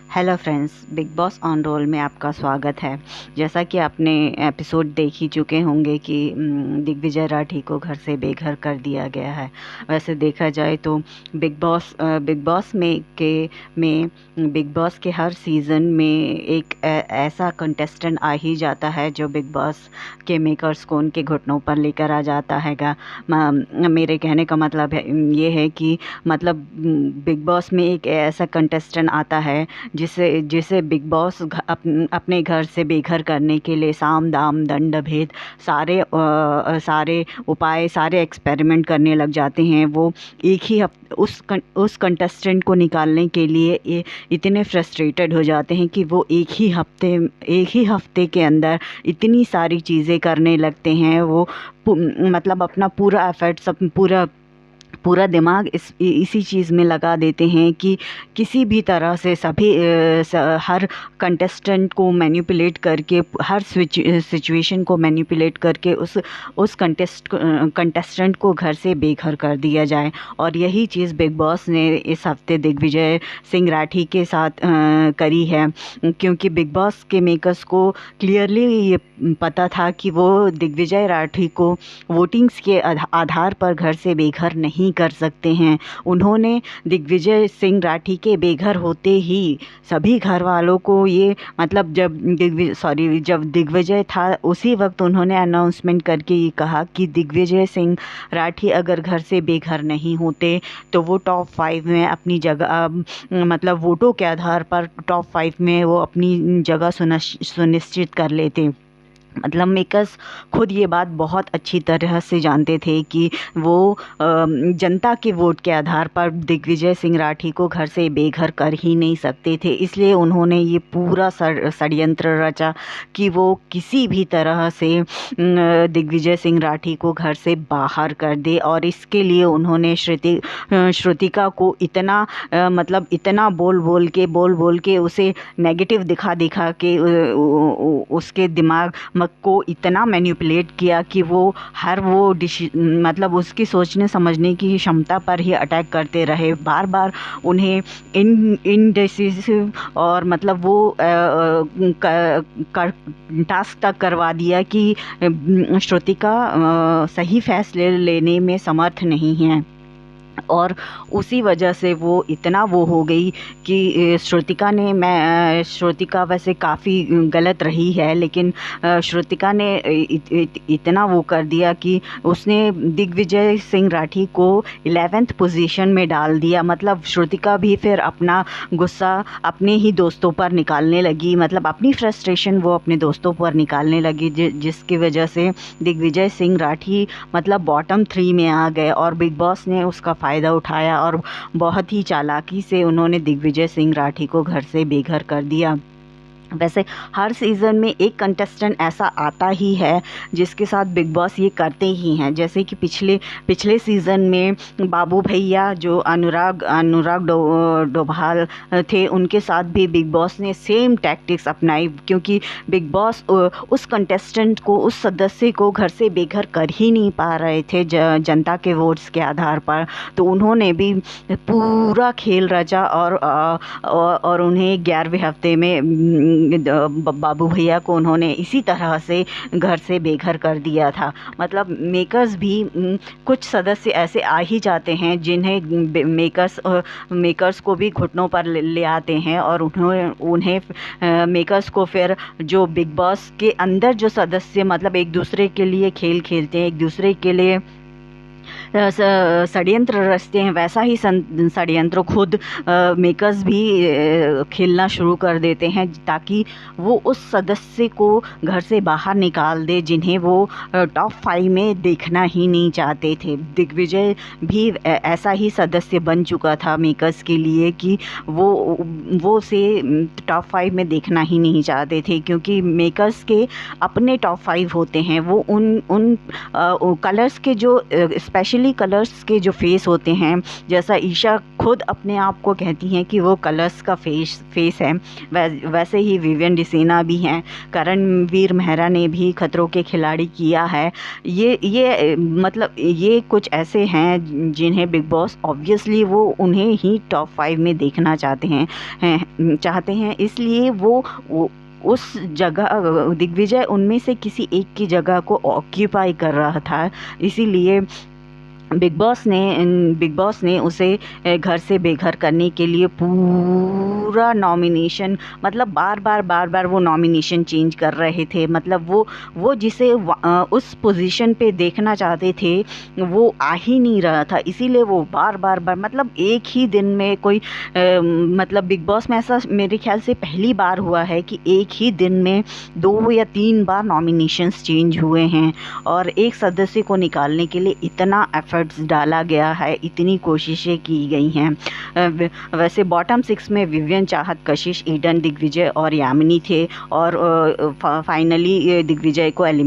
Hello friends, big boss on roll में आपका स्वागत है। जैसा कि आपने एपिसोड देख ही चुके होंगे कि दिग्विजय राठी को घर से बेघर कर दिया गया है। वैसे देखा जाए तो बिग बॉस के हर सीज़न में एक ऐसा कंटेस्टेंट आ ही जाता है जो बिग बॉस के मेकर्स को उनके घुटनों पर लेकर आ जाता हैगा। मेरे कहने का मतलब ये है कि मतलब बिग बॉस में एक ऐसा कंटेस्टेंट आता है जिसे जिसे बिग बॉस अपने घर से बेघर करने के लिए साम दाम दंड भेद सारे उपाय, सारे एक्सपेरिमेंट करने लग जाते हैं। वो एक ही उस कंटेस्टेंट को निकालने के लिए इतने फ्रस्ट्रेटेड हो जाते हैं कि वो एक ही हफ्ते के अंदर इतनी सारी चीज़ें करने लगते हैं। वो मतलब अपना पूरा एफर्ट, सब पूरा दिमाग इसी चीज़ में लगा देते हैं कि किसी भी तरह से हर कंटेस्टेंट को मैनिपुलेट करके, हर सिचुएशन को मैनिपुलेट करके उस कंटेस्टेंट को घर से बेघर कर दिया जाए। और यही चीज़ बिग बॉस ने इस हफ्ते दिग्विजय सिंह राठी के साथ करी है, क्योंकि बिग बॉस के मेकर्स को क्लियरली ये पता था कि वो दिग्विजय राठी को वोटिंग्स के आधार पर घर से बेघर नहीं कर सकते हैं। उन्होंने दिग्विजय सिंह राठी के बेघर होते ही सभी घर वालों को ये मतलब जब दिग्विजय था उसी वक्त उन्होंने अनाउंसमेंट करके ये कहा कि दिग्विजय सिंह राठी अगर घर से बेघर नहीं होते तो वो टॉप 5 में अपनी जगह, मतलब वोटों के आधार पर टॉप 5 में वो अपनी जगह सुनिश्चित कर लेते। मतलब मेकर्स खुद ये बात बहुत अच्छी तरह से जानते थे कि वो जनता के वोट के आधार पर दिग्विजय सिंह राठी को घर से बेघर कर ही नहीं सकते थे। इसलिए उन्होंने ये पूरा षड्यंत्र रचा कि वो किसी भी तरह से दिग्विजय सिंह राठी को घर से बाहर कर दे। और इसके लिए उन्होंने श्रुतिका को इतना बोल बोल के उसे नेगेटिव दिखा के उसके दिमाग को इतना मैनिपुलेट किया कि वो मतलब उसकी सोचने समझने की क्षमता पर ही अटैक करते रहे। बार बार उन्हें इनडिसिसिव और मतलब वो टास्क तक करवा दिया कि श्रुतिका सही फैसले लेने में समर्थ नहीं है। और उसी वजह से वो इतना वो हो गई कि श्रुतिका वैसे काफ़ी गलत रही है, लेकिन श्रुतिका ने इतना वो कर दिया कि उसने दिग्विजय सिंह राठी को 11th पोजीशन में डाल दिया। मतलब श्रुतिका भी फिर अपना गुस्सा अपने ही दोस्तों पर निकालने लगी, मतलब अपनी फ्रस्ट्रेशन वो अपने दोस्तों पर निकालने लगी, जिसकी वजह से दिग्विजय सिंह राठी मतलब बॉटम 3 में आ गए। और बिग बॉस ने उसका फ़ायदा उठाया और बहुत ही चालाकी से उन्होंने दिग्विजय सिंह राठी को घर से बेघर कर दिया। वैसे हर सीज़न में एक कंटेस्टेंट ऐसा आता ही है जिसके साथ बिग बॉस ये करते ही हैं। जैसे कि पिछले सीज़न में बाबू भैया जो अनुराग डोभाल थे, उनके साथ भी बिग बॉस ने सेम टैक्टिक्स अपनाई, क्योंकि बिग बॉस उस कंटेस्टेंट को, उस सदस्य को घर से बेघर कर ही नहीं पा रहे थे जनता के वोट्स के आधार पर। तो उन्होंने भी पूरा खेल रचा और उन्हें 11वें हफ्ते में बाबू भैया को उन्होंने इसी तरह से घर से बेघर कर दिया था। मतलब मेकर्स भी कुछ सदस्य ऐसे आ ही जाते हैं जिन्हें मेकर्स को भी घुटनों पर ले आते हैं। और उन्हें मेकर्स को फिर जो बिग बॉस के अंदर जो सदस्य मतलब एक दूसरे के लिए खेल खेलते हैं, एक दूसरे के लिए षड्यंत्र रचते हैं, वैसा ही षड्यंत्र खुद मेकर्स भी खेलना शुरू कर देते हैं, ताकि वो उस सदस्य को घर से बाहर निकाल दे जिन्हें वो टॉप 5 में देखना ही नहीं चाहते थे। दिग्विजय भी ऐसा ही सदस्य बन चुका था मेकर्स के लिए कि वो उसे टॉप 5 में देखना ही नहीं चाहते थे, क्योंकि मेकर्स के अपने टॉप 5 होते हैं। वो उन कलर्स के जो स्पेशली स्पेशली कलर्स के जो फेस होते हैं, जैसा ईशा खुद अपने आप को कहती हैं कि वो कलर्स का फेस है, वैसे ही विवियन डिसेना भी हैं। करणवीर मेहरा ने भी खतरों के खिलाड़ी किया है। ये मतलब ये कुछ ऐसे हैं जिन्हें बिग बॉस ऑब्वियसली वो उन्हें ही टॉप 5 में देखना चाहते हैं, इसलिए वो उस जगह दिग्विजय उनमें से किसी एक की जगह को ऑक्यूपाई कर रहा था, इसीलिए बिग बॉस ने उसे घर से बेघर करने के लिए पूरा नॉमिनेशन, मतलब बार बार वो नॉमिनेशन चेंज कर रहे थे। मतलब वो जिसे उस पोजीशन पे देखना चाहते थे वो आ ही नहीं रहा था, इसीलिए वो बार मतलब एक ही दिन में कोई मतलब बिग बॉस में ऐसा मेरे ख्याल से पहली बार हुआ है कि एक ही दिन में 2 या 3 बार नॉमिनेशंस चेंज हुए हैं और एक सदस्य को निकालने के लिए इतना एफर्ट्स डाला गया है, इतनी कोशिशें की गई हैं। वैसे बॉटम 6 में विवियन, चाहत, कशिश, ईडन, दिग्विजय और यामिनी थे और फाइनली दिग्विजय को एलिमिनेट